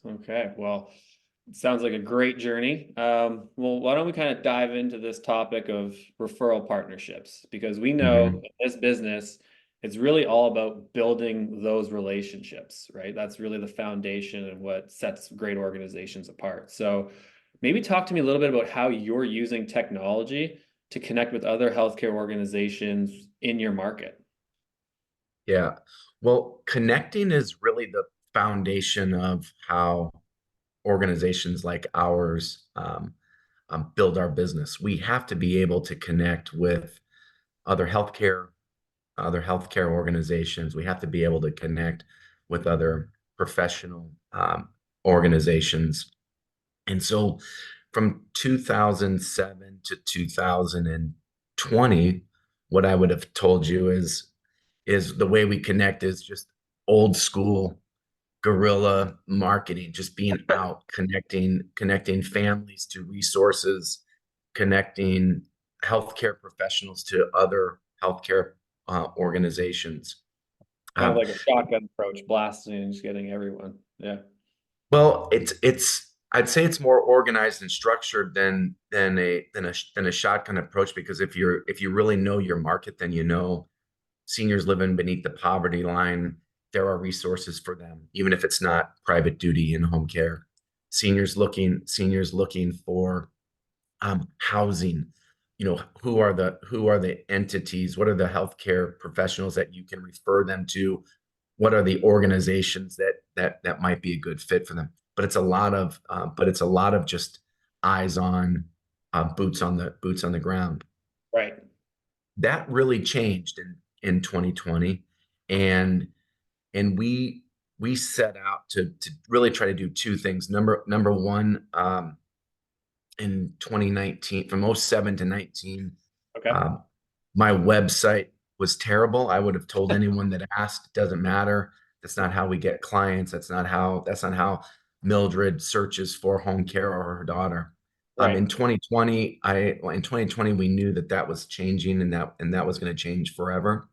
Okay. Well, it sounds like a great journey. Well, why don't we kind of dive into this topic of referral partnerships? Because we know Hmm. in this business, it's really all about building those relationships, right? That's really the foundation and what sets great organizations apart. So maybe talk to me a little bit about how you're using technology to connect with other healthcare organizations in your market. Yeah. Well, connecting is really the foundation of how organizations like ours build our business. We have to be able to connect with other healthcare, other healthcare organizations. We have to be able to connect with other professional organizations. And so from 2007 to 2020, what I would have told you is the way we connect is just old school guerrilla marketing, just being out, connecting families to resources, connecting healthcare professionals to other healthcare organizations. Kind of Um, like a shotgun approach, blasting and just getting everyone. Yeah. well, it's I'd say it's more organized and structured than a shotgun approach, because if you really know your market, then you know seniors living beneath the poverty line, there are resources for them, even if it's not private duty in home care. Seniors looking for housing. You know, who are the entities? What are the healthcare professionals that you can refer them to? What are the organizations that might be a good fit for them? But it's a lot of just eyes on, boots on the ground. Right. That really changed in 2020, and we set out to really try to do two things. Number one, in 2019, from '07 to 19, Okay. um, my website was terrible. I would have told anyone that asked, it doesn't matter. That's not how we get clients. That's not how Mildred searches for home care or her daughter. Right. In 2020, we knew that was changing, and that was going to change forever.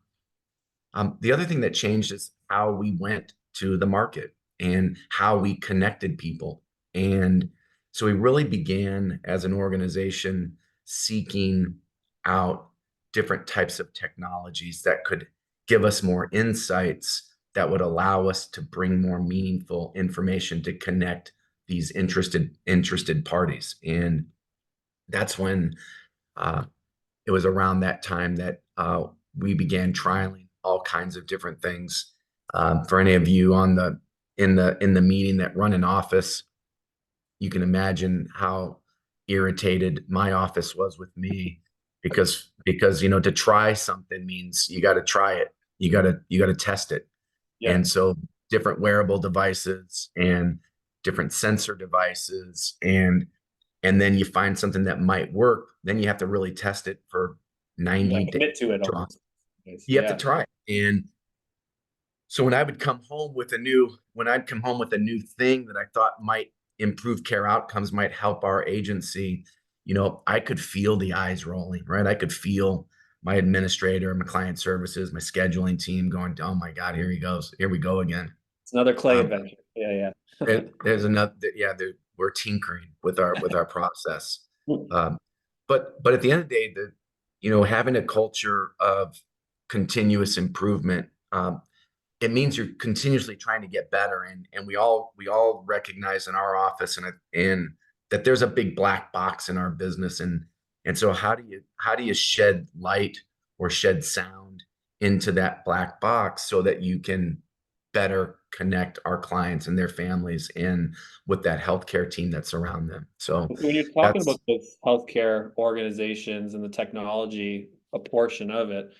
The other thing that changed is how we went to the market and how we connected people. And so we really began as an organization seeking out different types of technologies that could give us more insights, that would allow us to bring more meaningful information to connect these interested parties. And that's when uh, it was around that time that we began trialing all kinds of different things. For any of you in the meeting that run an office, you can imagine how irritated my office was with me, because to try something means you got to try it, you got to test it. Yeah. And so different wearable devices and different sensor devices, and then you find something that might work, then you have to really test it for You 90 like days. commit to it Try. almost. You have to Yeah. try it. And so when I'd come home with a new thing that I thought might improve care outcomes, might help our agency, I could feel the eyes rolling, right? I could feel my administrator, my client services, my scheduling team going, oh my God, here he goes. Here we go again. It's another clay Um, adventure. Yeah. Yeah. there's another, yeah, we're tinkering with our process. Um, but at the end of the day, having a culture of continuous improvement, it means you're continuously trying to get better. And we all recognize in our office and that there's a big black box in our business. And so how do you shed light or shed sound into that black box so that you can better connect our clients and their families and with that healthcare team that's around them? So When you're talking about that's those healthcare organizations and the technology, a portion of it,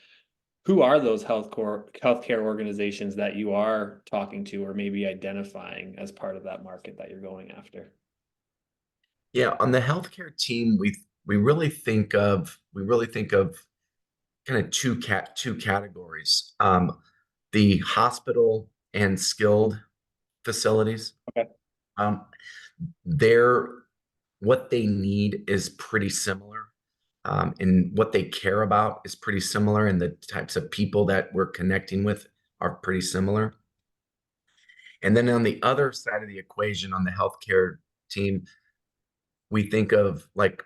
who are those healthcare organizations that you are talking to or maybe identifying as part of that market that you're going after? Yeah, on the healthcare team, we really think of kind of two categories. The hospital and skilled facilities. Okay. Um, they're What they need is pretty similar, and what they care about is pretty similar, and the types of people that we're connecting with are pretty similar. And then on the other side of the equation, on the healthcare team, we think of like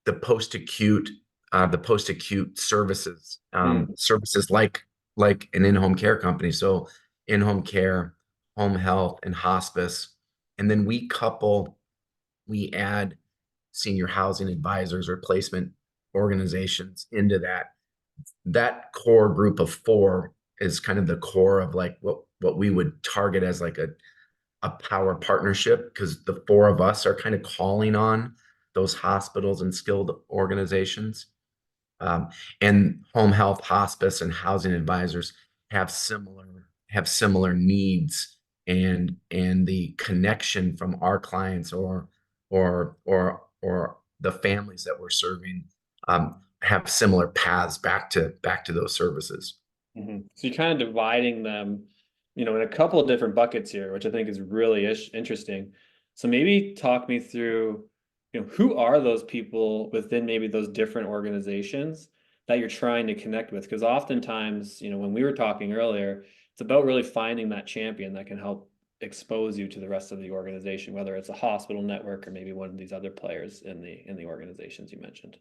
the post-acute, the post-acute services, Mm, services like an in-home care company. So in-home care, home health, and hospice. And then we add senior housing advisors or placement organizations into that. That core group of four is kind of the core of like what we would target as like a power partnership, because the four of us are kind of calling on those hospitals and skilled organizations. Um, and home health, hospice, and housing advisors have similar needs, and the connection from our clients or the families that we're serving have similar paths back to those services. So you're kind of dividing them, in a couple of different buckets here, which I think is really interesting. So maybe talk me through, who are those people within maybe those different organizations that you're trying to connect with? Because oftentimes, when we were talking earlier, it's about really finding that champion that can help expose you to the rest of the organization, whether it's a hospital network or maybe one of these other players in the organizations you mentioned.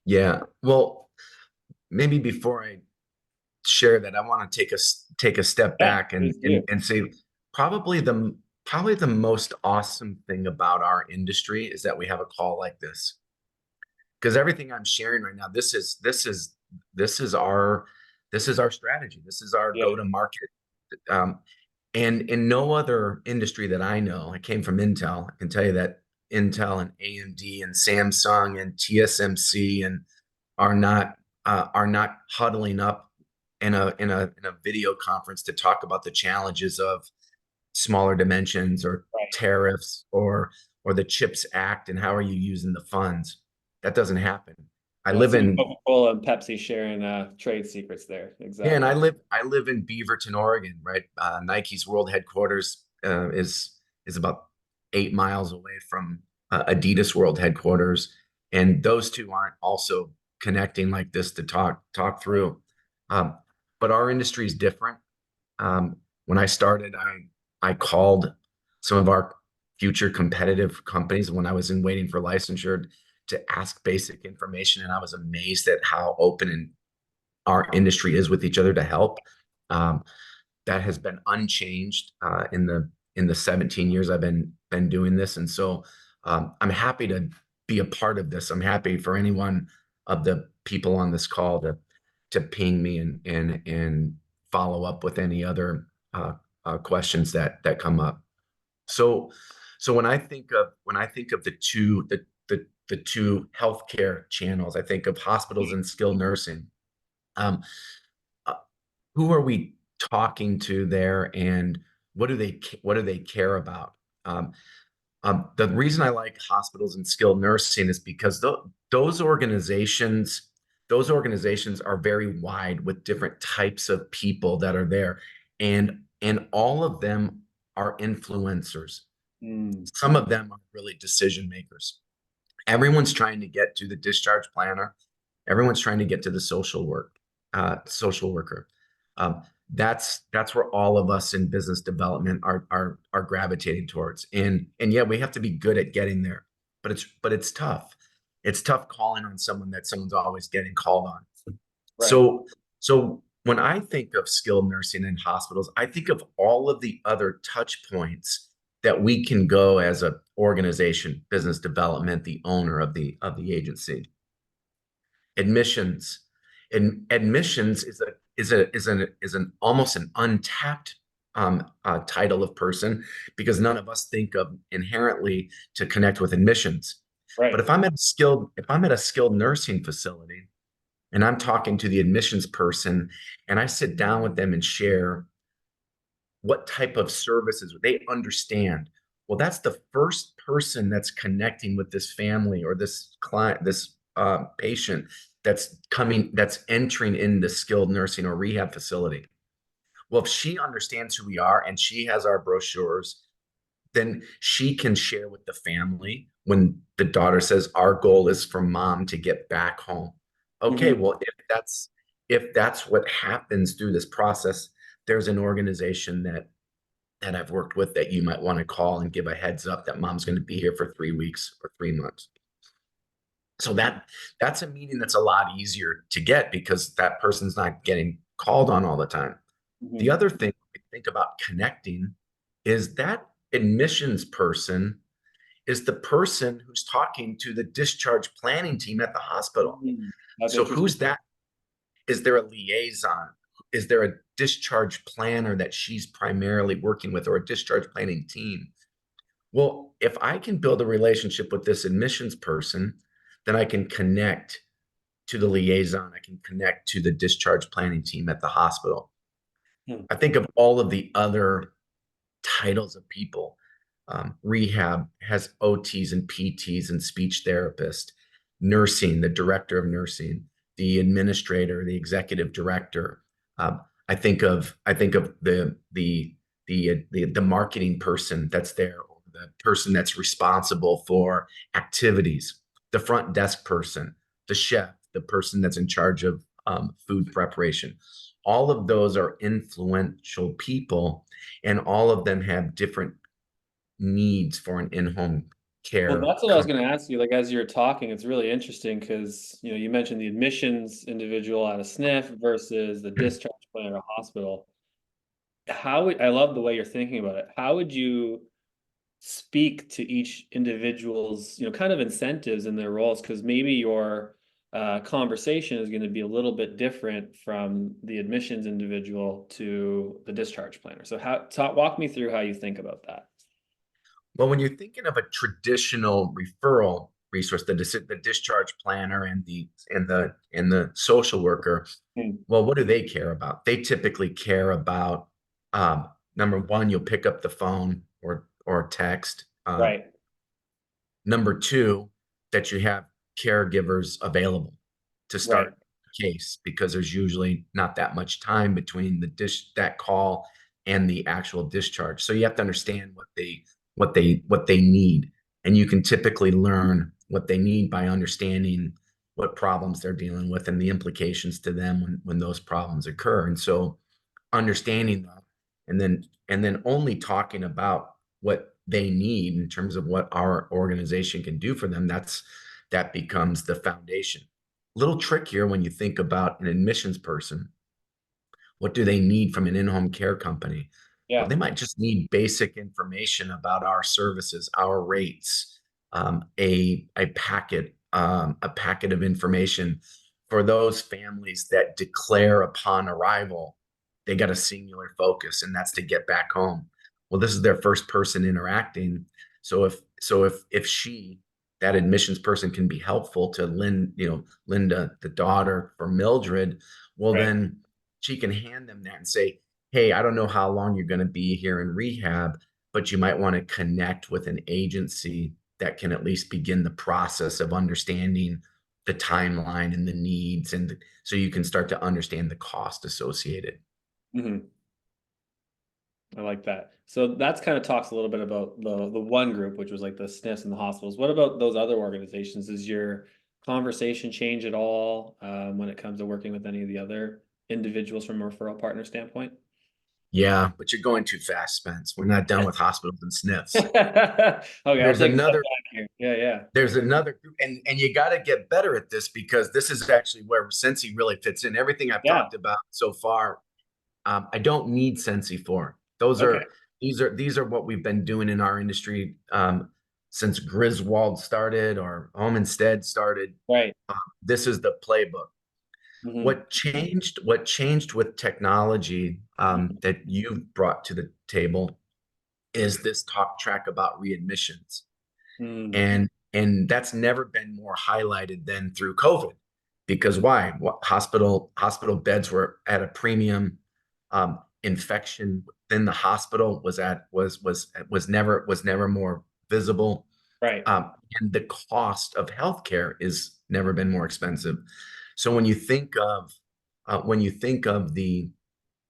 Yeah. Well, maybe before I share that, I want to take a step Yeah, back and please and, do. and say probably the probably the most awesome thing about our industry is that we have a call like this. Because everything I'm sharing right now, this is our this is our strategy. This is our Yeah, go to market. Um, and in no other industry that I know, I came from Intel. I can tell you that Intel and AMD and Samsung and TSMC and are not huddling up in a video conference to talk about the challenges of smaller dimensions or right. tariffs or the CHIPS Act and how are you using the funds. That doesn't happen. I You don't live see in Coca-Cola and Pepsi sharing trade secrets there. Yeah, and Exactly. I live in Beaverton, Oregon, right? Nike's world headquarters is about 8 miles away from Adidas world headquarters, and those two aren't also connecting like this to talk through. Um, but our industry is different. When I started, I called some of our future competitive companies when I was in waiting for licensure to ask basic information, and I was amazed at how open and our industry is with each other to help. Um, that has been unchanged in the 17 years I've been doing this, and so I'm happy to be a part of this. I'm happy for anyone of the people on this call to ping me and follow up with any other questions that come up. So so when I think of the two healthcare channels, I think of hospitals and skilled nursing. Um, uh, who are we talking to there, and what do they care about? Um, the reason I like hospitals and skilled nursing is because those organizations are very wide with different types of people that are there, and all of them are influencers. Mm, Some of them are really decision makers. Everyone's trying to get to the discharge planner. Everyone's trying to get to the social worker. Um, that's where all of us in business development are gravitating towards. And yeah, we have to be good at getting there, but it's tough. It's tough calling on someone that someone's always getting called on. right. So when I think of skilled nursing in hospitals, I think of all of the other touch points that we can go as a organization, business development, the owner of the agency. Admissions. And admissions is an almost an untapped title of person, because none of us think of inherently to connect with admissions. But Right. if I'm at a skilled nursing facility and I'm talking to the admissions person and I sit down with them and share what type of services they understand. Well, that's the first person that's connecting with this family or this client, this patient that's entering in the skilled nursing or rehab facility. Well, if she understands who we are and she has our brochures, then she can share with the family when the daughter says, our goal is for mom to get back home. Okay, Hmm. well, if that's what happens through this process, there's an organization that I've worked with that you might want to call and give a heads up that mom's going to be here for 3 weeks or 3 months. So that's a meeting that's a lot easier to get because that person's not getting called on all the time. The Mhm. other thing we think about connecting is that admissions person is the person who's talking to the discharge planning team at the hospital. That's So interesting. who's that? Is there a liaison? Is there a discharge planner that she's primarily working with or a discharge planning team? Well, if I can build a relationship with this admissions person, then I can connect to the liaison. I can connect to the discharge planning team at the hospital. Hmm. I think of all of the other titles of people. Rehab has OTs and PTs and speech therapist, nursing, the director of nursing, the administrator, the executive director. Um, I think of the marketing person that's there, or the person that's responsible for activities, the front desk person, the chef, the person that's in charge of food preparation. All of those are influential people, and all of them have different needs for an in-home Well, care that's what I was going company. to ask you. Like, as you're talking, it's really interesting because, you mentioned the admissions individual at a SNF versus the discharge plan at a hospital. I love the way you're thinking about it. How would you speak to each individual's, kind of incentives in their roles? Because maybe your conversation is going to be a little bit different from the admissions individual to the discharge planner. So walk me through how you think about that. Well, when you're thinking of a traditional referral resource, the discharge planner and the social worker, Hmm. well, what do they care about? They typically care about number one, you'll pick up the phone or text. Right, Number two, that you have caregivers available to right. start a case because there's usually not that much time between that call and the actual discharge. So you have to understand what they need, and you can typically learn what they need by understanding what problems they're dealing with and the implications to them when those problems occur. And so understanding that, and then only talking about what they need in terms of what our organization can do for them, that becomes the foundation. A little trickier when you think about an admissions person. What do they need from an in-home care company? Well, Yeah, they might just need basic information about our services, our rates, a packet of information for those families that declare upon arrival they got a singular focus, and that's to get back home. Well, this is their first person interacting. So if she, that admissions person, can be helpful to Linda, the daughter, for Mildred, well, right. then she can hand them that and say, hey, I don't know how long you're going to be here in rehab, but you might want to connect with an agency that can at least begin the process of understanding the timeline and the needs, and so you can start to understand the cost associated. Hmm. I like that. So that's kind of talks a little bit about the one group, which was like the SNFs and the hospitals. What about those other organizations? Does your conversation change at all when it comes to working with any of the other individuals from a referral partner standpoint? Yeah, but you're going too fast, Spence. We're not done with hospitals and SNFs. Okay, I'll There's take a step another back here. Yeah, yeah, there's another group, and you got to get better at this because this is actually where Sensi really fits in. Everything I've yeah. talked about so far, I don't need Sensi for. Those Okay, are these are what we've been doing in our industry since Griswold started or Home Instead started. right. This is the playbook. Hmm. What changed with technology that you've brought to the table is this talk track about readmissions, Mm. and that's never been more highlighted than through COVID. Because why? What hospital beds were at a premium. Infection within the hospital was never more visible. Right. And the cost of healthcare is never been more expensive. So when you think of the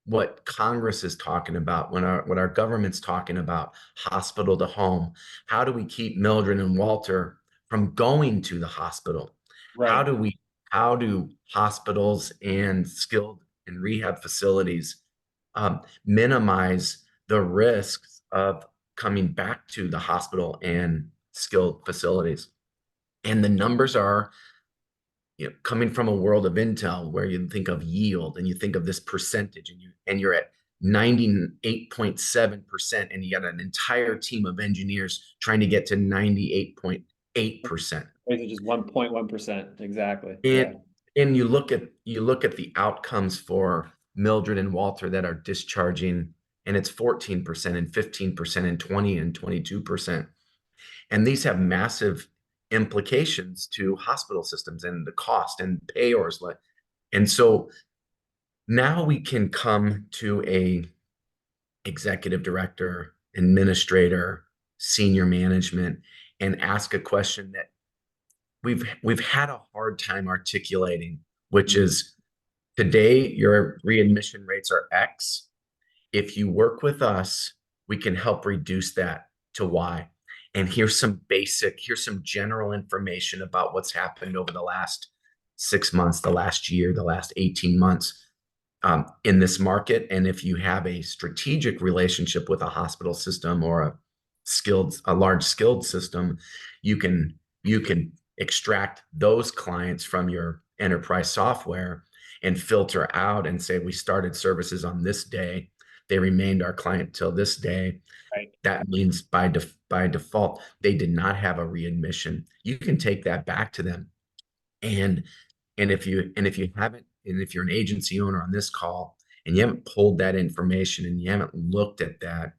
what Congress is talking about, what our government's talking about, hospital to home. How do we keep Mildred and Walter from going to the hospital? How Right. do we how do hospitals and skilled and rehab facilities minimize the risks of coming back to the hospital and skilled facilities. And the numbers are, coming from a world of intel where you think of yield and you think of this percentage, and you're at 98.7%, and you got an entire team of engineers trying to get to 98.8%. Rates are just 1.1%. Exactly. Yeah. And you look at the outcomes for Mildred and Walter that are discharging, and it's 14% and 15% and 20 and 22%. And these have massive implications to hospital systems and the cost and payors. And so now we can come to a executive director, administrator, senior management, and ask a question that we've had a hard time articulating, which Mhm. is, today your readmission rates are X. If you work with us, we can help reduce that to Y. And here's some general information about what's happened over the last 6 months, the last year, the last 18 months, in this market. And if you have a strategic relationship with a hospital system or a large skilled system, you can extract those clients from your enterprise software and filter out and say, we started services on this day. They remained our client till this day. Right. That means by default, they did not have a readmission. You can take that back to them. And if you haven't, and if you're an agency owner on this call and you haven't pulled that information and you haven't looked at that,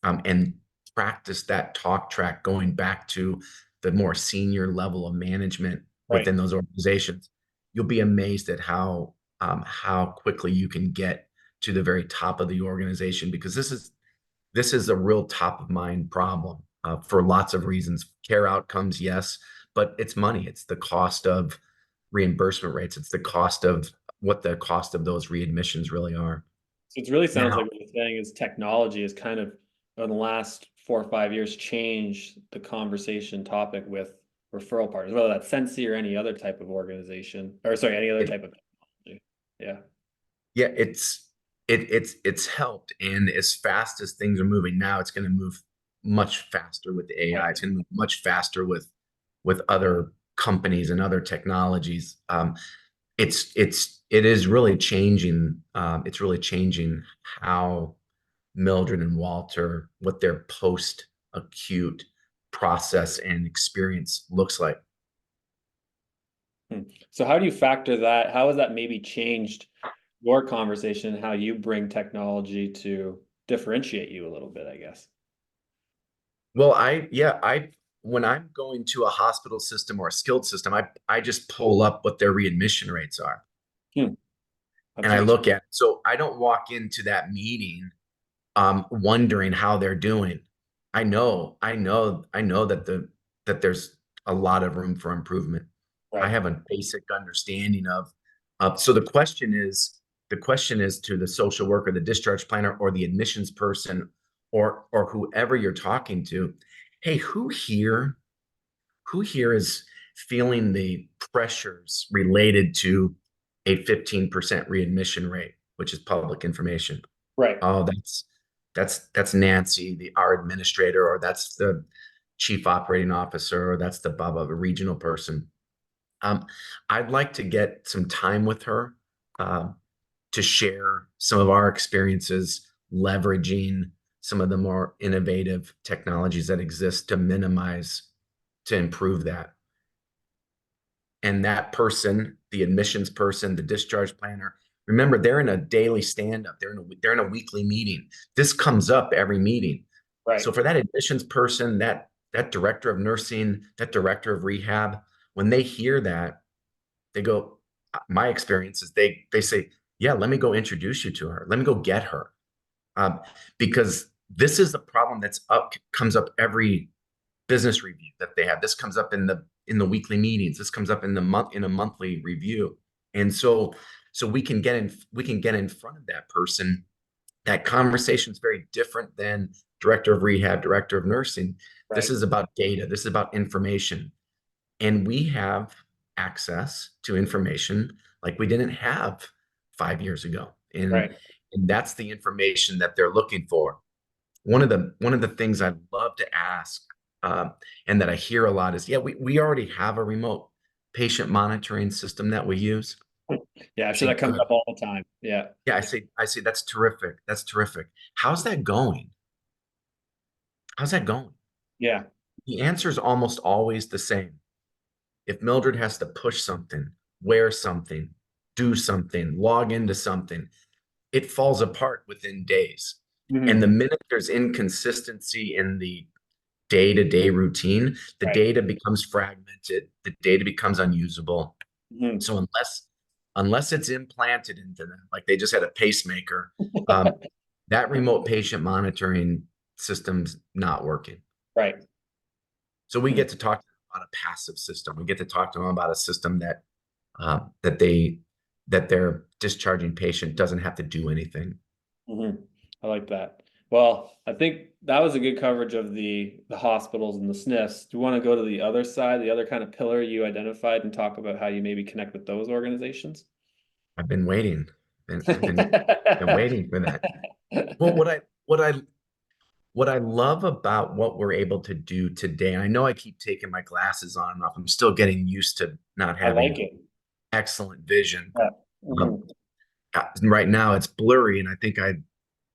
and practiced that talk track going back to the more senior level of management Right. within those organizations, you'll be amazed at how quickly you can get to the very top of the organization, because this is a real top of mind problem, for lots of reasons. Care outcomes, yes, but it's money. It's the cost of reimbursement rates. It's the cost of what the cost of those readmissions really are. So it really sounds Now, like what you're saying is technology has kind of, in the last 4 or 5 years, changed the conversation topic with referral partners, whether that's Sensi or any other type of organization, or sorry, any other it, type of technology. Yeah. yeah, it's helped. And as fast as things are moving now, it's going to move much faster with AI. Right. It's going to move much faster with other companies and other technologies. It is really changing. It's really changing how Mildred and Walter, what their post acute process and experience looks like. Hmm. So how do you factor that? How has that maybe changed your conversation, how you bring technology to differentiate you a little bit, I guess? Well, when I'm going to a hospital system or a skilled system, I just pull up what their readmission rates are Hmm. and That's I useful. look at it. So I don't walk into that meeting wondering how they're doing. I know that there's a lot of room for improvement. I Right. have a basic understanding so the question is to the social worker, the discharge planner, or the admissions person, or whoever you're talking to. Hey, who here is feeling the pressures related to a 15% readmission rate, which is public information? Right. Oh, that's Nancy, our administrator, or that's the chief operating officer, or that's the blah blah, regional person. Um, I'd like to get some time with her, um, to share some of our experiences leveraging some of the more innovative technologies that exist to improve that. And that person, the admissions person, the discharge planner, remember, they're in a daily stand-up. They're in a weekly meeting. This comes up every meeting. Right. So for that admissions person, that director of nursing, that director of rehab, when they hear that, they go, my experience is they say, yeah, let me go introduce you to her. Let me go get her. Um, because this is the problem comes up every business review that they have. This comes up in the weekly meetings. This comes up in a monthly review. And so we can get in front of that person. That conversation is very different than director of rehab, director of nursing. This Right. is about data. This is about information. And we have access to information like we didn't have 5 years ago. And Right. and that's the information that they're looking for. one of the things I'd love to ask, and that I hear a lot is, yeah, we already have a remote patient monitoring system that we use. Yeah, I'm I sure say, that comes good. up all the time. Yeah. Yeah, I say that's terrific. That's terrific. How's that going? How's that going? Yeah. The answer is almost always the same. If Mildred has to push something, wear something, do something, log into something, it falls apart within days. And the Hmm. minute there's inconsistency in the day-to-day routine, the Right. data becomes fragmented, the data becomes unusable. Hmm. So unless it's implanted into them, like they just had a pacemaker, um, that remote patient monitoring system's not working. Right. So we Hmm. get to talk about a passive system. We get to talk to them about a system that they that their discharging patient doesn't have to do anything. Hmm. I like that. Well, I think that was a good coverage of the hospitals and the SNFs. Do you want to go to the other side, the other kind of pillar you identified, and talk about how you maybe connect with those organizations? I've been waiting. Been waiting for that. Well, what I love about what we're able to do today, and I know I keep taking my glasses on and off. I'm still getting used to not I like having it. excellent vision. Yeah. Um, Hmm. right now it's blurry, and I think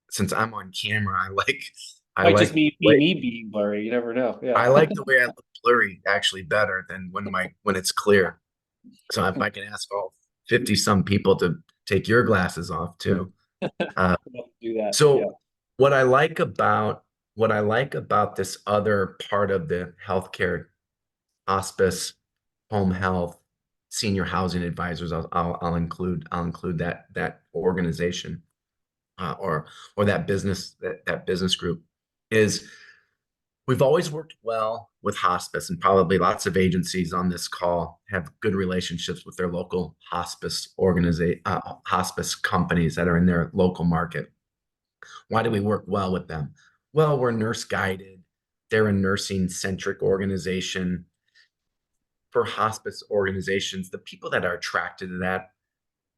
since I'm on camera, I Might just like be the way me being blurry. You never know. Yeah. I like the way I look blurry actually better than when it's clear. So if I can ask all 50 some people to take your glasses off too. Uh, Do that. Yeah. so what I like about what I like about this other part of the healthcare, hospice, home health, senior housing advisors, I'll include that organization, or that business group, is we've always worked well with hospice, and probably lots of agencies on this call have good relationships with their local hospice companies that are in their local market. Why do we work well with them? Well, we're nurse guided. They're a nursing centric organization. For hospice organizations, the people that are attracted to that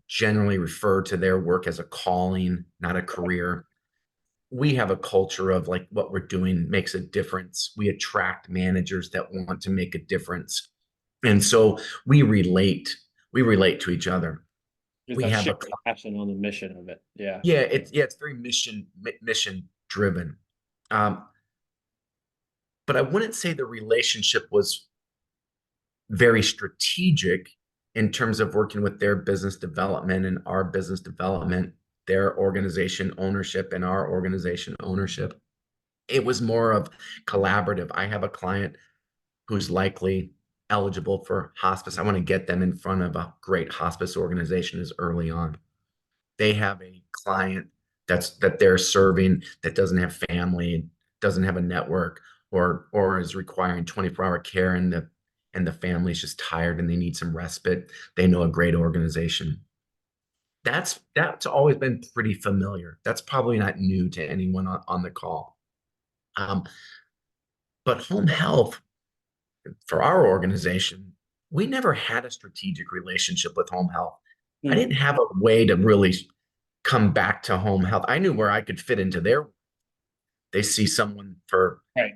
generally refer to their work as a calling, not a career. We have a culture of, like, what we're doing makes a difference. We attract managers that want to make a difference. And so we relate to each other. There's We that have shared passion on the mission of it. Yeah. it's very mission driven. Um, but I wouldn't say the relationship was very strategic in terms of working with their business development and our business development, their organization ownership and our organization ownership. It was more of collaborative. I have a client who's likely eligible for hospice. I want to get them in front of a great hospice organization as early on. They have a client that they're serving that doesn't have family, doesn't have a network, or is requiring 24-hour care, and the family's just tired and they need some respite. They know a great organization. That's always been pretty familiar. That's probably not new to anyone on the call. Um, but home health, for our organization, we never had a strategic relationship with home health. I Hmm. didn't have a way to really come back to home health. I knew where I could fit into they see someone for Right.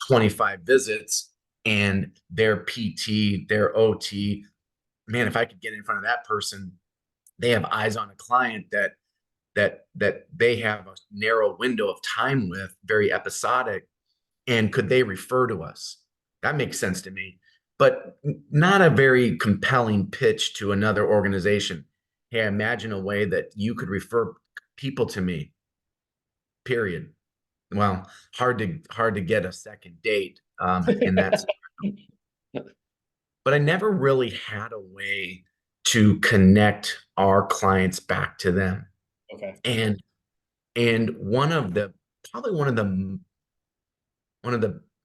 25 visits, and their PT, their OT, man, if I could get in front of that person, they have eyes on a client that they have a narrow window of time with, very episodic, and could they refer to us? That makes sense to me, but not a very compelling pitch to another organization. Hey, imagine a way that you could refer people to me, period. Well, hard to get a second date, in that. But I never really had a way to connect our clients back to them. Okay. And one of the probably one of the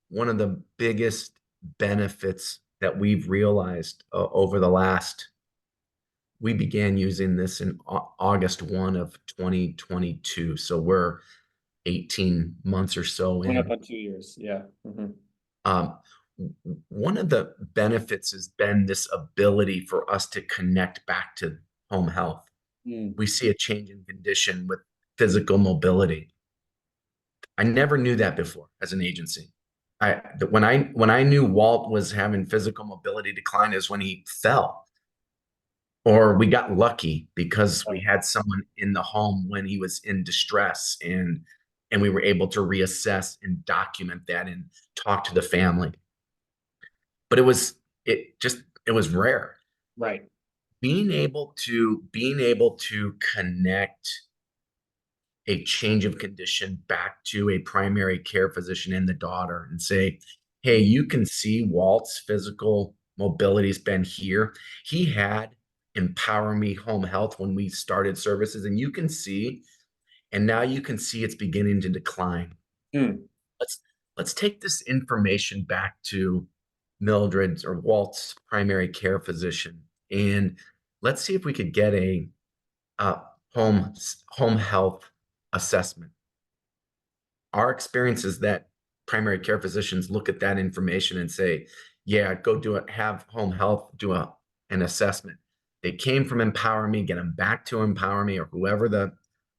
one of the biggest benefits that we've realized, over the last we began using this in August 1 of 2022. So we're 18 months or so Coming up in. on 2 years. Yeah. Hmm. Um, one of the benefits has been this ability for us to connect back to home health. Mm. We see a change in condition with physical mobility. I never knew that before as an agency. When I knew Walt was having physical mobility decline is when he fell, or we got lucky because we Right. had someone in the home when he was in distress, and we were able to reassess and document that and talk to the family. But it was rare. Right. Being able to connect a change of condition back to a primary care physician and the daughter and say, hey, Mhm. you can see Walt's physical mobility's been here. He had Empower Me Home Health when we started services, and you can see, and now you can see it's beginning to decline. Hmm. Let's let's take this information back to Mildred's or Walt's primary care physician, and let's see if we could get a uh, home health assessment. Our experience is that primary care physicians look at that information and say, yeah, go do it, have home health do an assessment. They came from Empower Me, get them back to Empower Me or whoever the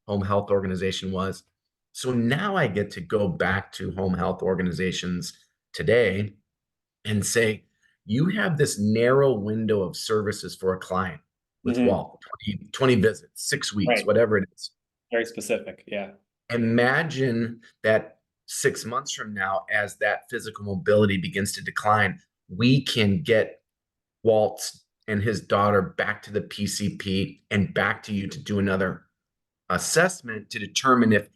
home health organization was. So now I get to go back to home health organizations today and say, you have this narrow window of services for a client with Hmm. Walt, 20 visits, 6 weeks, Right. whatever it is. Very specific. Yeah. Imagine that 6 months from now, as that physical mobility begins to decline, we can get Walt and his daughter back to the PCP and back to you to do another assessment to determine if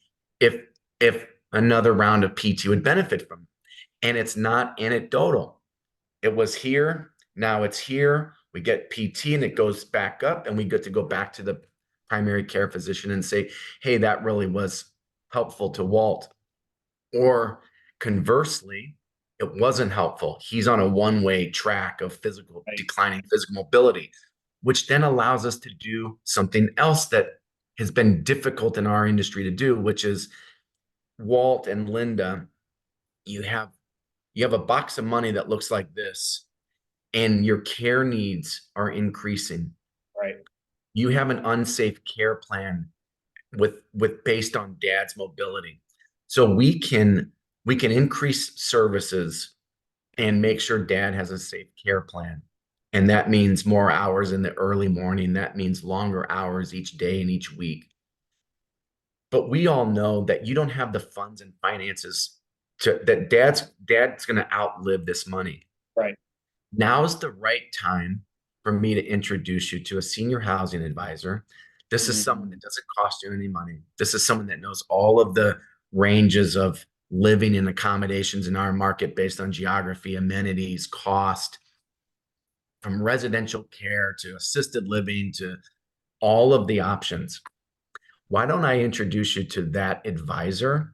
if another round of PT would benefit from. And it's not anecdotal. It was here, now it's here. We get PT and it goes back up, and we get to go back to the primary care physician and say, hey, that really was helpful to Walt. Or conversely, it wasn't helpful. He's on a one-way track of Right. declining physical mobility, which then allows us to do something else that has been difficult in our industry to do, which is Walt and Linda, you have you have a box of money that looks like this, and your care needs are increasing. Right. You have an unsafe care plan with based on dad's mobility. So we can increase services and make sure dad has a safe care plan. And that means more hours in the early morning. That means longer hours each day and each week. But we all know that you don't have the funds and finances to that dad's going to outlive this money. Right. Now's the right time for me to introduce you to a senior housing advisor. This is someone Mhm. that doesn't cost you any money. This is someone that knows all of the ranges of living and accommodations in our market based on geography, amenities, cost, from residential care to assisted living to all of the options. Why don't I introduce you to that advisor?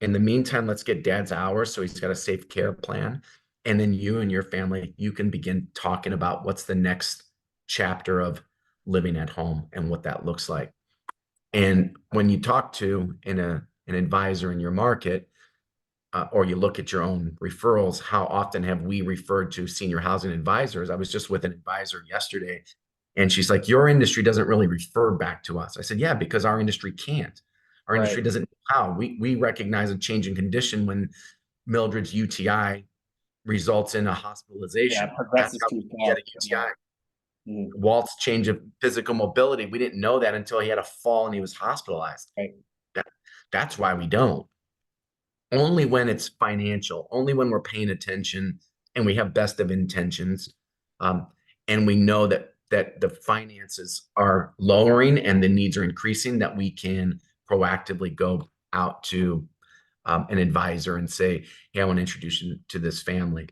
In the meantime, let's get dad's hours so he's got a safe care plan. And then you and your family, you can begin talking about what's the next chapter of living at home and what that looks like. And when you talk to an advisor in your market, or you look at your own referrals, how often have we referred to senior housing advisors? I was just with an advisor yesterday, and she's like, your industry doesn't really refer back to us. I said, yeah, because our industry can't. Our Right. industry doesn't know how. We recognize a change in condition when Mildred's UTI results in a Yeah. hospitalization. It That's progresses how too he had a far. UTI. Mhm. Walt's change of physical mobility, we didn't know that until he had a fall and he was hospitalized. Right. That, that's why we don't. Only when it's financial, only when we're paying attention and we have best of intentions, um, and we know that the finances are lowering and the needs are increasing, that we can proactively go out to an advisor and say, "Hey, I want to introduce you to this family."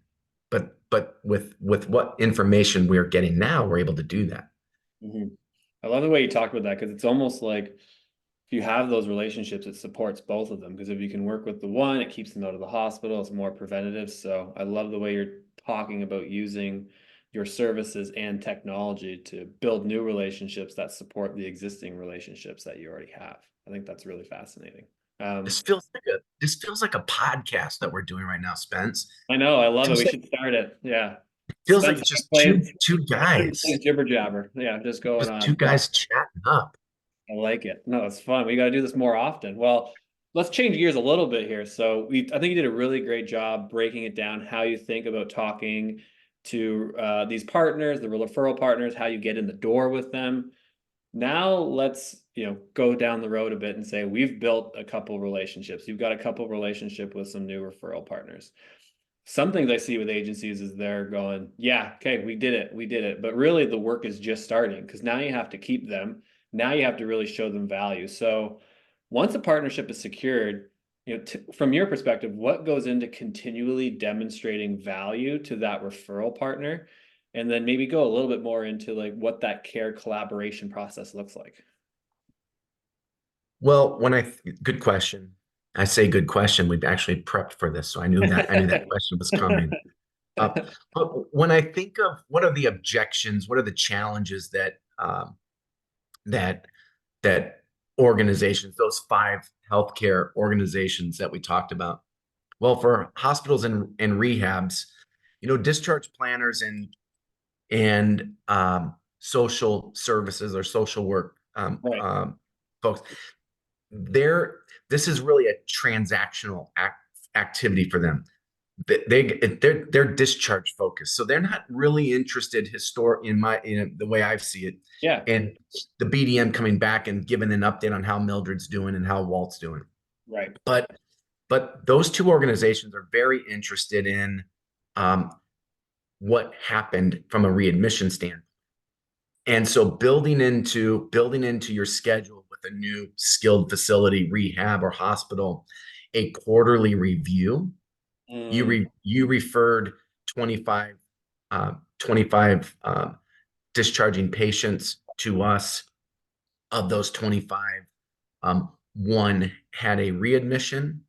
But with what information we're getting now, we're able to do that. Mhm. I love the way you talk about that because it's almost like if you have those relationships, it supports both of them. Because if you can work with the one, it keeps them out of the hospital. It's more preventative. So I love the way you're talking about using your services and technology to build new relationships that support the existing relationships that you already have. I think that's really fascinating. Um, This feels like a podcast that we're doing right now, Spence. I know, I love it. Feels We like should start it. Yeah. feels like Spencer it's just plays, two Spencer guys, plays jibber jabber. Yeah, just going just on. two guys chatting up. I like it. No, it's fun. We got to do this more often. Well, let's change gears a little bit here. So I think you did a really great job breaking it down, how you think about talking to these partners, the referral partners, how you get in the door with them. Now let's, go down the road a bit and say we've built a couple relationships. You've got a couple relationship with some new referral partners. Some things I see with agencies is they're going, yeah, okay, we did it. But really the work is just starting because now you have to keep them. Now you have to really show them value. So once a partnership is secured, from your perspective, what goes into continually demonstrating value to that referral partner? And then maybe go a little bit more into like what that care collaboration process looks like. Well, good question. I say good question. We've actually prepped for this, so I knew that question was coming. Uh, but when I think of what are the objections, what are the challenges that that organizations, those five healthcare organizations that we talked about. Well, for hospitals and rehabs, discharge planners and social services or social work Right. folks, they're this is really a transactional activity for them. They're discharge focused, so they're not really interested the way I see it, Yeah. and the BDM coming back and giving an update on how Mildred's doing and how Walt's doing. Right. But those two organizations are very interested in um, what happened from a readmission standpoint. And so building into your schedule with a new skilled facility, rehab or hospital, a quarterly review. Mm, You referred 25 discharging patients to us. Of those 25, one had a readmission,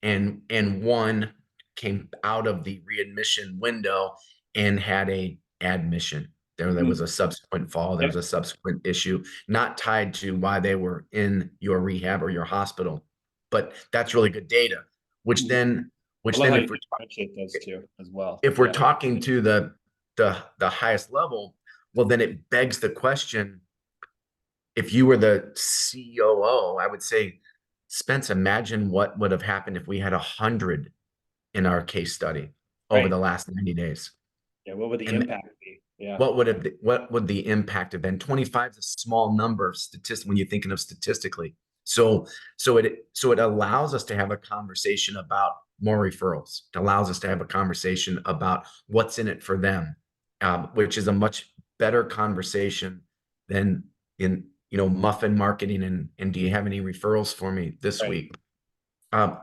and one came out of the readmission window and had a admission. There mm, was a subsequent fall. There was yep. a subsequent issue, not tied to why they were in your rehab or your hospital, but that's really good data. Which Mm. then, I which love then, how you differentiate those two as well. if we're Yeah. talking to the highest level, well, then it begs the question: if you were the COO, I would say, Spence, imagine what would have happened if we had 100 in our case study over Right. the last 90 days. Yeah. What would the And impact be? Yeah. what would the impact have been? 25 is a small number of statistics when you're thinking of statistically. So it allows us to have a conversation about more referrals. It allows us to have a conversation about what's in it for them, which is a much better conversation than in muffin marketing and do you have any referrals for me this Right. week? Um,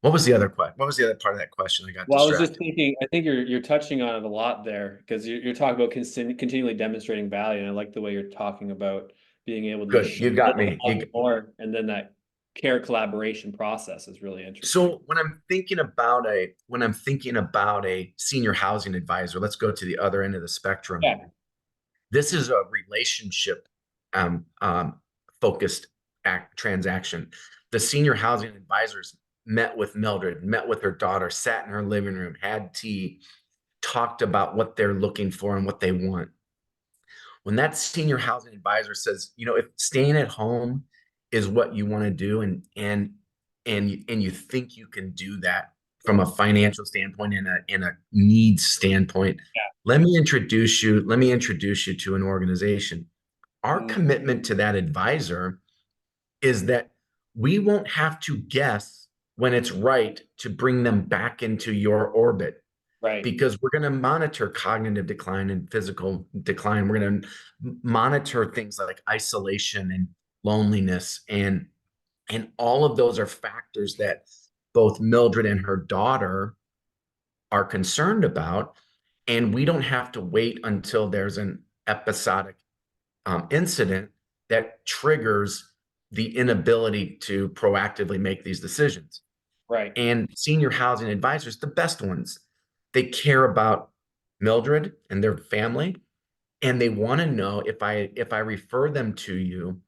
what was the other question? What was the other part of that question? I got Well, I was just distracted. thinking, I think you're touching on it a lot there because you're talking about continually demonstrating value. And I like the way you're talking about being able to just Good. show You got the me. value more. And then that care collaboration process is really interesting. So when I'm thinking about a senior housing advisor, let's go to the other end of the spectrum. Yeah. This is a relationship um, um, focused transaction. The senior housing advisors met with Mildred, met with her daughter, sat in her living room, had tea, talked about what they're looking for and what they want. When that senior housing advisor says, if staying at home is what you want to do, and you think you can do that from a financial standpoint and a needs standpoint, let me introduce you to an organization. Our Mm, commitment to that advisor is that we won't have to guess when it's right to bring them back into your orbit, right. because we're going to monitor cognitive decline and physical decline. We're going to monitor things like isolation and loneliness, and all of those are factors that both Mildred and her daughter are concerned about. And we don't have to wait until there's an episodic incident that triggers the inability to proactively make these decisions. Right. And senior housing advisors, the best ones, they care about Mildred and their family, and they want to know, if I refer them to you,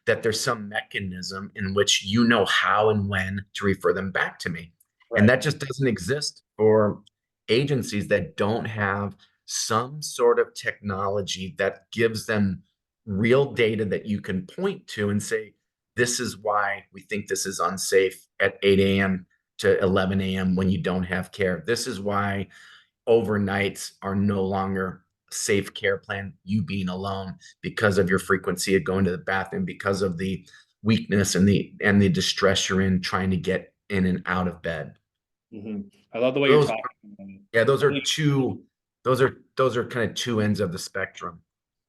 that there's some mechanism in which you know how and when to refer them back to me. And Right. that just doesn't exist for agencies that don't have some sort of technology that gives them real data that you can point to and say, This is why we think this is unsafe at 8 a.m. to 11 a.m. when you don't have care. This is why overnights are no longer a safe care plan, you being alone because of your frequency of going to the bathroom, because of the weakness and the distress you're in trying to get in and out of bed. I love the way you're Those talking about it. yeah, those I are think two those are kind of two ends of the spectrum.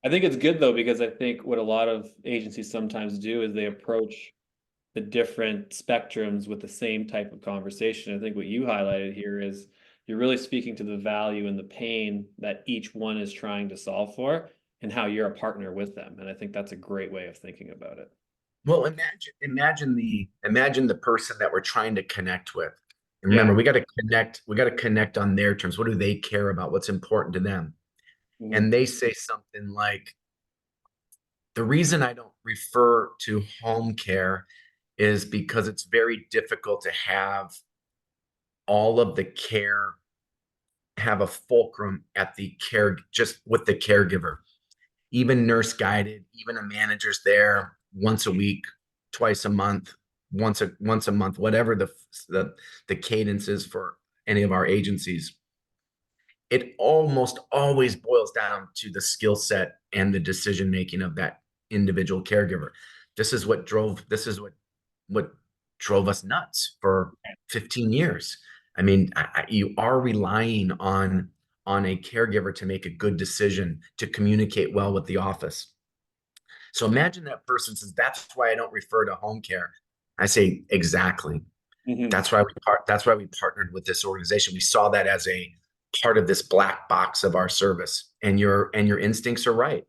I think it's good though, because I think what a lot of agencies sometimes do is they approach the different spectrums with the same type of conversation. I think what you highlighted here is you're really speaking to the value and the pain that each one is trying to solve for and how you're a partner with them. And I think that's a great way of thinking about it. Well, imagine the person that we're trying to connect with. And Yeah. remember, we got to connect on their terms. What do they care about? What's important to them? Hmm. And they say something like, the reason I don't refer to home care is because it's very difficult to have all of the care have a fulcrum at the care just with the caregiver. Even nurse guided, even a manager's there once a week, twice a month, once a month, whatever the the cadence is for any of our agencies. It almost always boils down to the skill set and the decision making of that individual caregiver. This is what drove us nuts for 15 years. I mean, you are relying on a caregiver to make a good decision, to communicate well with the office. So imagine that person says, "That's why I don't refer to home care." I say, exactly. Hmm. That's why we partnered with this organization. We saw that as a part of this black box of our service. And your instincts are right.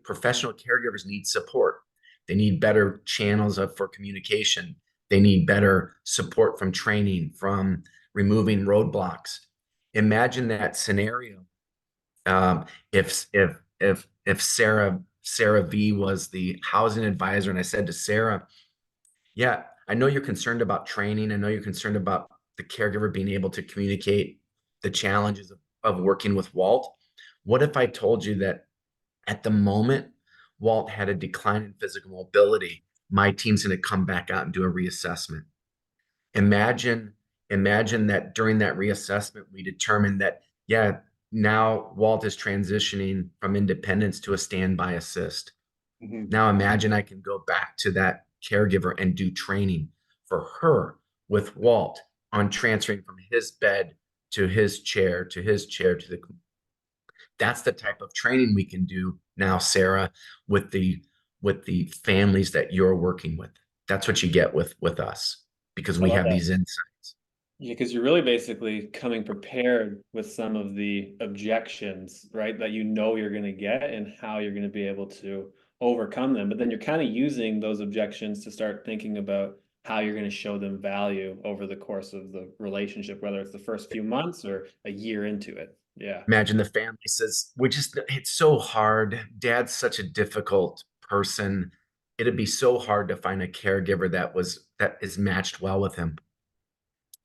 Professional caregivers need support. They need better channels for communication. They need better support from training, from removing roadblocks. Imagine that scenario. Um, if Sarah V was the housing advisor, and I said to Sarah, "Yeah, I know you're concerned about training. I know you're concerned about the caregiver being able to communicate the challenges of working with Walt. What if I told you that at the moment, Walt had a decline in physical mobility. My team's going to come back out and do a reassessment. Imagine, imagine that during that reassessment, we determined that, yeah, now Walt is transitioning from independence to a standby assist. Hmm. Now imagine I can go back to that caregiver and do training for her with Walt on transferring from his bed to his chair, to his chair, to the that's the type of training we can do now, Sarah, with the families that you're working with. That's what you get with us because I we love have that. these insights. Yeah, because you're really basically coming prepared with some of the objections, right? That you know you're going to get and how you're going to be able to overcome them. But then you're kind of using those objections to start thinking about how you're going to show them value over the course of the relationship, whether it's the first few months or a year into it. Yeah. Imagine the family says, it's so hard. Dad's such a difficult person. It'd be so hard to find a caregiver that is matched well with him.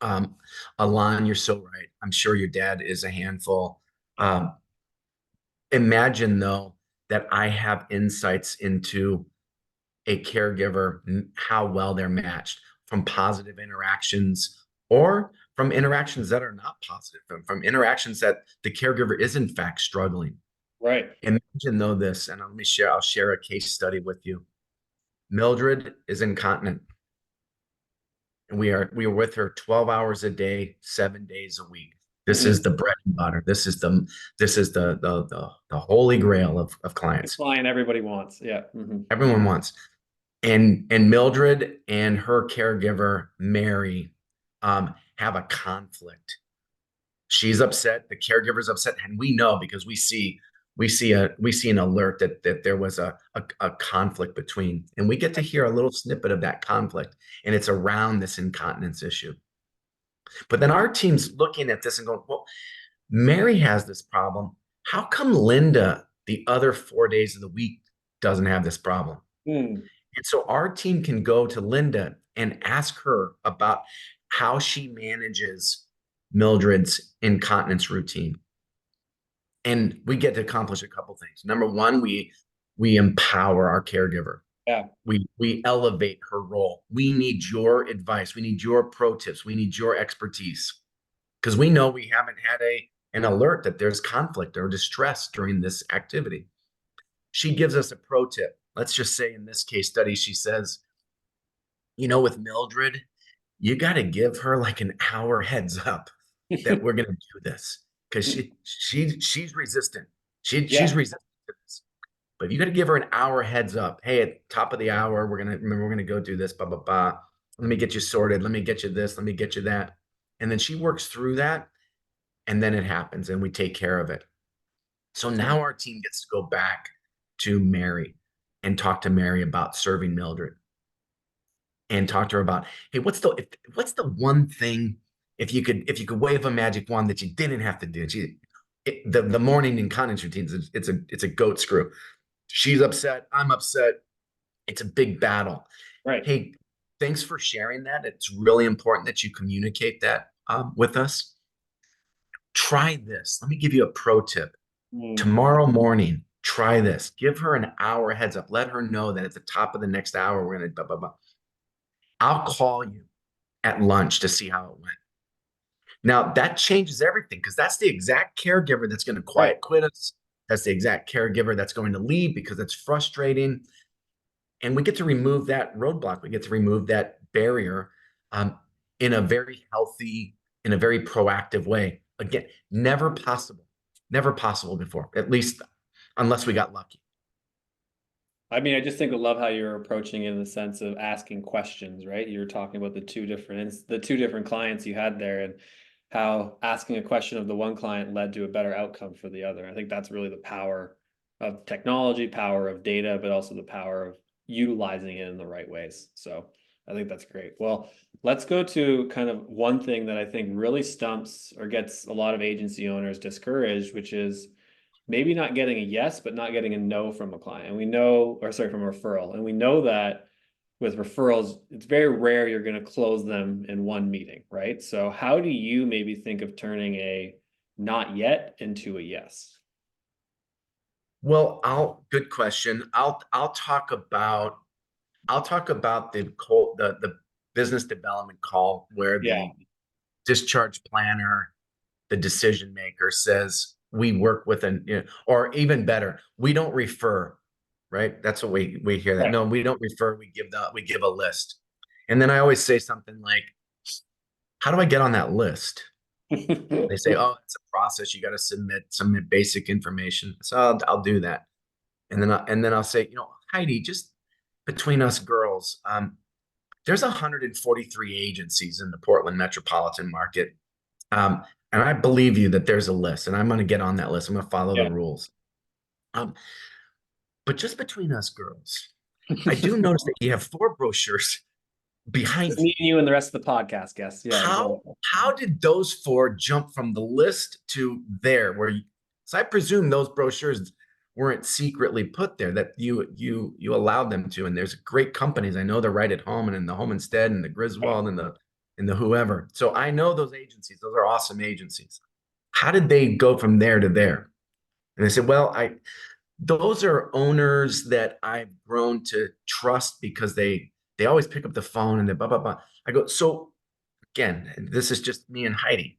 Um, Alon, you're so right. I'm sure your dad is a handful. Um, Imagine though that I have insights into a caregiver, how well they're matched from positive interactions or from interactions that are not positive, from interactions that the caregiver is in fact struggling. Right. Imagine though this, and I'll share a case study with you. Mildred is incontinent, and we are with her 12 hours a day, 7 days a week. This Hmm. is the bread and butter. This is the holy grail of The clients. client everybody wants. Yeah. Hmm. Everyone wants. And Mildred and her caregiver Mary have a conflict. She's upset, the caregiver's upset, and we know because we see an alert that there was a conflict between, and we get to hear a little snippet of that conflict, and it's around this incontinence issue. But then our team's looking at this and going, well, Mary has this problem. How come Linda, the other 4 days of the week, doesn't have this problem? Mm. And so our team can go to Linda and ask her about how she manages Mildred's incontinence routine. And we get to accomplish a couple things. Number one, we empower our caregiver. Yeah. We elevate her role. We need your advice. We need your pro tips. We need your expertise because we know we haven't had an alert that there's conflict or distress during this activity. She gives us a pro tip. Let's just say in this case study, she says, with Mildred, you got to give her like an hour heads up that we're going to do this because she's resistant. She's Yeah. resistant to this. But you got to give her an hour heads up. Hey, at top of the hour, we're gonna go do this. Blah blah blah. Let me get you sorted. Let me get you this. Let me get you that. And then she works through that, and then it happens, and we take care of it. So now our team gets to go back to Mary and talk to Mary about serving Mildred and talk to her about, hey, what's the one thing if you could wave a magic wand that you didn't have to do? The morning incontinence routines, it's a goat screw. She's upset. I'm upset. It's a big battle. Right. Hey, thanks for sharing that. It's really important that you communicate that with us. Try this. Let me give you a pro tip. Mm. Tomorrow morning, try this. Give her an hour heads up. Let her know that at the top of the next hour, we're going to blah, blah, blah. I'll call you at lunch to see how it went. Now, that changes everything because that's the exact caregiver that's going to Right. quiet quit us. That's the exact caregiver that's going to leave because it's frustrating. And we get to remove that roadblock. We get to remove that barrier um, in a very healthy, in a very proactive way. Again, never possible before, at least unless we got lucky. I mean, I just think I love how you're approaching it in the sense of asking questions, right? You were talking about the two different clients you had there, and how asking a question of the one client led to a better outcome for the other. I think that's really the power of technology, power of data, but also the power of utilizing it in the right ways. So I think that's great. Well, let's go to kind of one thing that I think really stumps or gets a lot of agency owners discouraged, which is maybe not getting a yes, but not getting a no from a client. And we know, or sorry, from a referral. And we know that with referrals, it's very rare you're going to close them in one meeting, right? So how do you maybe think of turning a not yet into a yes? Well, good question. I'll talk about the business development call where Yeah. the discharge planner, the decision maker says we work with or even better, we don't refer, right? That's what we hear that. Right. No, we don't refer. We give a list. And then I always say something like, how do I get on that list? They say, oh, it's a process. You got to submit basic information. So I'll do that. And then I'll say, Heidi, just between us girls, there's 143 agencies in the Portland metropolitan market. Um, and I believe you that there's a list, and I'm going to get on that list. I'm going to follow the Yeah. rules. Um, but just between us girls, I do notice that you have 4 brochures Just behind me you. and you and the rest of the podcast guests. Yeah, How exactly. how did those 4 jump from the list to there? So I presume those brochures weren't secretly put there, that you allowed them to. And there's great companies. I know the Right at Home and in the Home Instead and the Right. Griswold and the whoever. So I know those agencies. Those are awesome agencies. How did they go from there to there? And they said, well, those are owners that I've grown to trust because they always pick up the phone and they blah blah blah. I go, so again, this is just me and Heidi.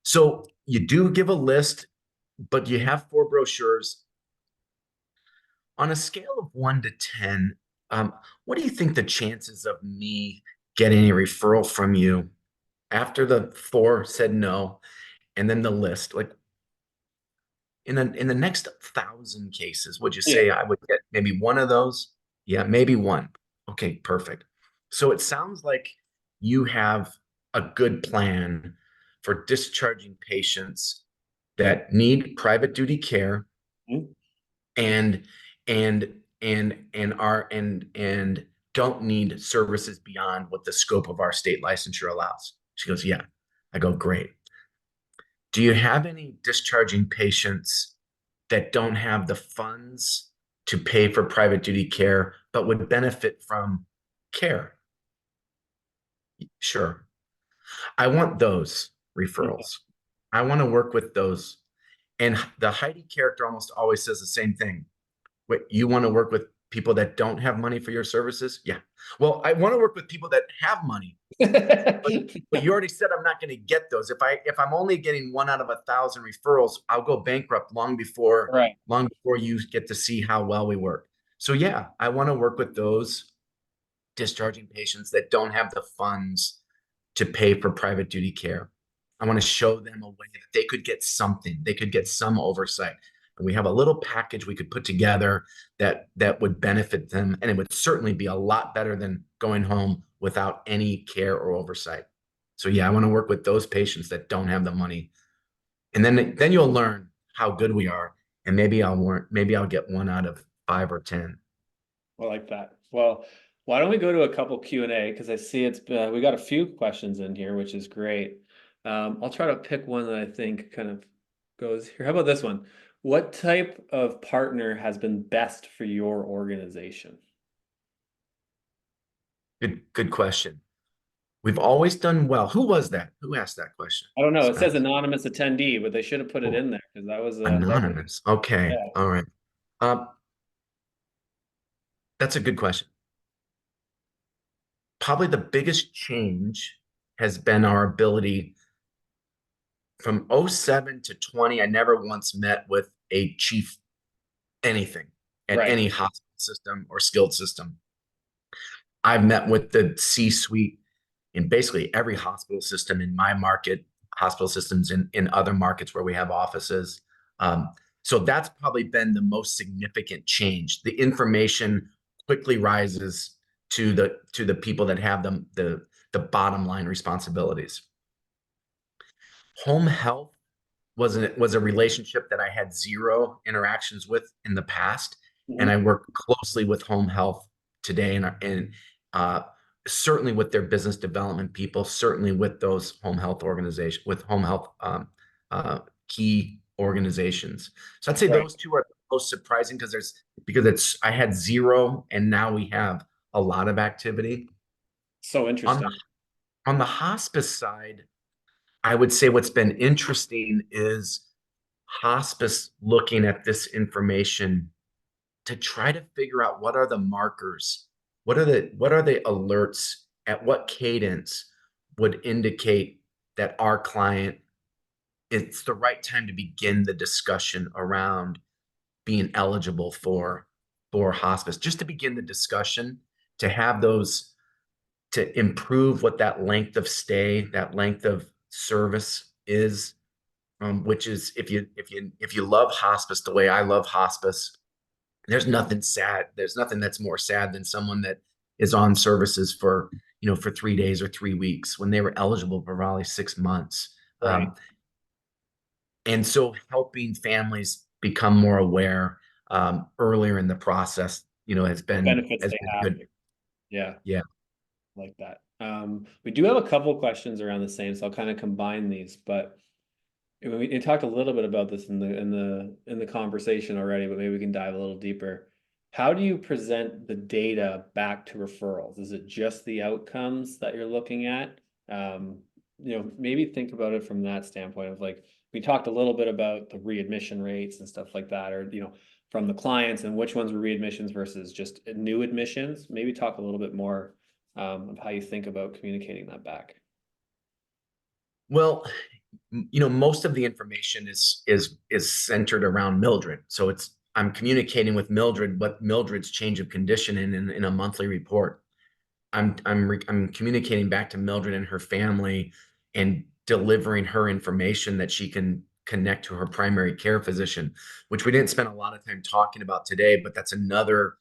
So you do give a list, but you have 4 brochures. On a scale of 1 to 10, what do you think the chances of me getting a referral from you after the 4 said no, and then the list? Like in the next 1,000 cases, would you Yeah. say I would get maybe one of those? Yeah, maybe one. Okay, perfect. So it sounds like you have a good plan for discharging patients that need private duty care Mhm. and and don't need services beyond what the scope of our state licensure allows. She goes, yeah. I go, great. Do you have any discharging patients that don't have the funds to pay for private duty care, but would benefit from care? Sure. I want those referrals. I want to work with those. And the Heidi character almost always says the same thing. Wait, you want to work with people that don't have money for your services? Yeah. Well, I want to work with people that have money, but you already said I'm not going to get those. If I'm only getting 1 out of 1,000 referrals, I'll go bankrupt Right. long before you get to see how well we work. So yeah, I want to work with those discharging patients that don't have the funds to pay for private duty care. I want to show them a way that they could get something, they could get some oversight. And we have a little package we could put together that would benefit them. And it would certainly be a lot better than going home without any care or oversight. So yeah, I want to work with those patients that don't have the money. And then you'll learn how good we are. And maybe I'll get 1 out of 5 or 10. I like that. Well, why don't we go to a couple Q&A because I see we got a few questions in here, which is great. I'll try to pick one that I think kind of goes here. How about this one? What type of partner has been best for your organization? Good question. We've always done well. Who was that? Who asked that question? I don't know. It says Spence. anonymous attendee, but they should have put it Oh, in there because that anonymous. Okay. yeah, All right. Um, that's a good question. Probably the biggest change has been our ability from '07 to 20. I never once met with a chief anything at right, any hospital system or skilled system. I've met with the C-suite in basically every hospital system in my market, hospital systems in other markets where we have offices. Um, so that's probably been the most significant change. The information quickly rises to the people that have the bottom line responsibilities. Home health was a relationship that I had zero interactions with in the past, and I mhm, work closely with home health today, and uh, certainly with their business development people, certainly with those home health organizations, with home health key organizations. So I'd say right. those two are the most surprising because it's I had zero, and now we have a lot of activity So on interesting. on the hospice side. I would say what's been interesting is hospice looking at this information to try to figure out what are the markers, what are the alerts, at what cadence would indicate that our client, it's the right time to begin the discussion around being eligible for hospice, just to begin the discussion, to have those, to improve what that length of stay, that length of service is, which is if you love hospice the way I love hospice, there's nothing sad. There's nothing that's more sad than someone that is on services for, for 3 days or 3 weeks when they were eligible for probably 6 months. Right. And so helping families become more aware earlier in the process, The benefits has they been have. good. Yeah. Yeah. Like that. We do have a couple questions around the same, so I'll kind of combine these. But we talked a little bit about this in the conversation already, but maybe we can dive a little deeper. How do you present the data back to referrals? Is it just the outcomes that you're looking at? Um, maybe think about it from that standpoint of like we talked a little bit about the readmission rates and stuff like that, or from the clients and which ones were readmissions versus just new admissions. Maybe talk a little bit more of how you think about communicating that back. Well, most of the information is centered around Mildred. So I'm communicating with Mildred what Mildred's change of condition in a monthly report. I'm communicating back to Mildred and her family and delivering her information that she can connect to her primary care physician, which we didn't spend a lot of time talking about today, but that's another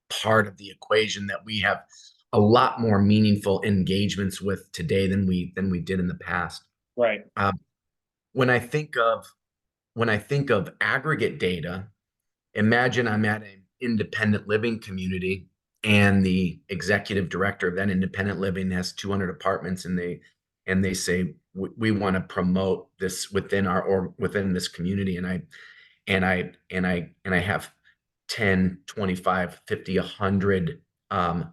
part of the equation that we have a lot more meaningful engagements with today than we did in the past. Right. Um, when I think of aggregate data, imagine I'm at an independent living community and the executive director of that independent living has 200 apartments, and they say we want to promote this within this community, and I have 10, 25, 50, 100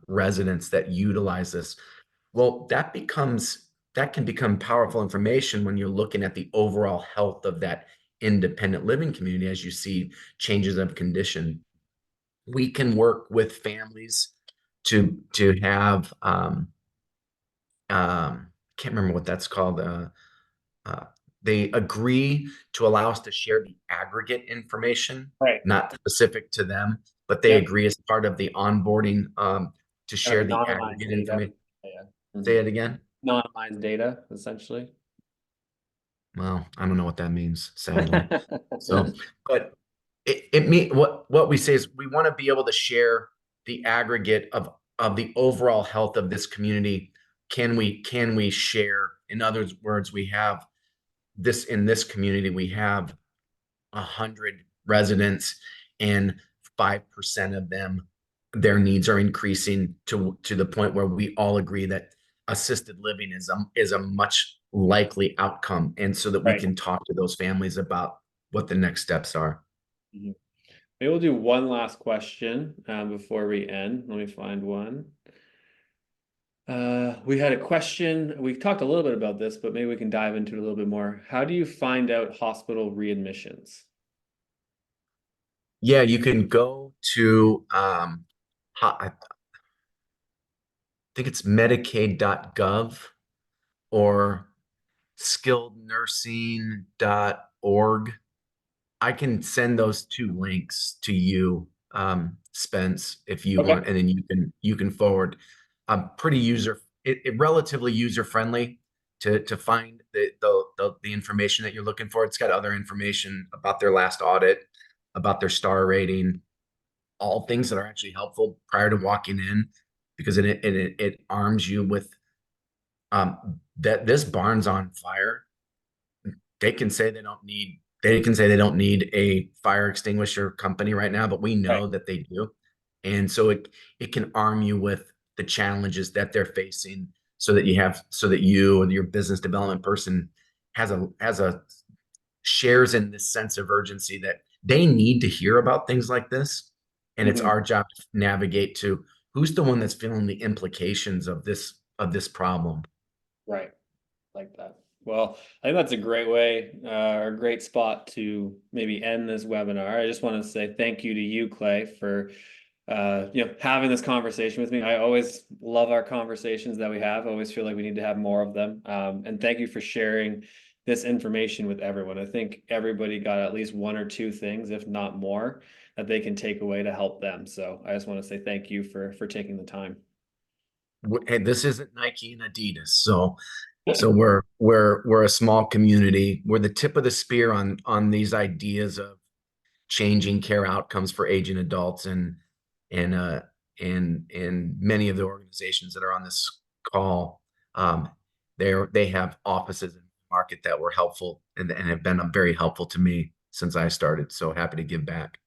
residents that utilize this. Well, that can become powerful information when you're looking at the overall health of that independent living community as you see changes of condition. we can work with families to have can't remember what that's called. Uh, they agree to allow us to share the aggregate information, Right. not specific to them, but they Yep. agree as part of the onboarding to share the Anonymized aggregate data. information. Yeah. Say Mhm. it again. Anonymized data, essentially. Well, I don't know what that means, sadly. So, but it mean what we say is we want to be able to share the aggregate of the overall health of this community. Can we share? In other words, we have this in this community, we have 100 residents, and 5% of them, their needs are increasing to the point where we all agree that assisted living is a much likely outcome, and so that we Right. can talk to those families about what the next steps are. Mhm. Maybe we'll do one last question before we end. Let me find one. We had a question. We talked a little bit about this, but maybe we can dive into it a little bit more. How do you find out hospital readmissions? Yeah, you can go to I think it's medicaid.gov or skillednursing.org. I can send those two links to you, Spence, if you Okay. want, and then you can forward. Pretty it relatively user friendly to find the information that you're looking for. It's got other information about their last audit, about their star rating, all things that are actually helpful prior to walking in, because it arms you with that this barn's on fire. They can say they don't need a fire extinguisher company right now, but we Right. know that they do. And so it can arm you with the challenges that they're facing, so that you and your business development person has a shares in this sense of urgency that they need to hear about things like this. And it's Mhm. our job to navigate to who's the one that's feeling the implications of this problem. Right. Like that. Well, I think that's a great way, or a great spot to maybe end this webinar. I just want to say thank you to you, Clay, for having this conversation with me. I always love our conversations that we have. I always feel like we need to have more of them. And thank you for sharing this information with everyone. I think everybody got at least one or two things, if not more, that they can take away to help them. So I just want to say thank you for taking the time. Hey, this isn't Nike and Adidas, so we're a small community. We're the tip of the spear on these ideas of changing care outcomes for aging adults, and uh and many of the organizations that are on this call, um they have offices in the market that were helpful, and have been very helpful to me since I started. So happy to give back.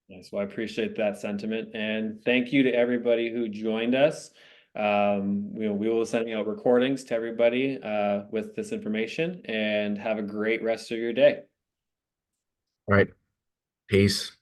Yes, well, I appreciate that sentiment, and thank you to everybody who joined us. We will be sending out recordings to everybody with this information, and have a great rest of your day. All right, peace.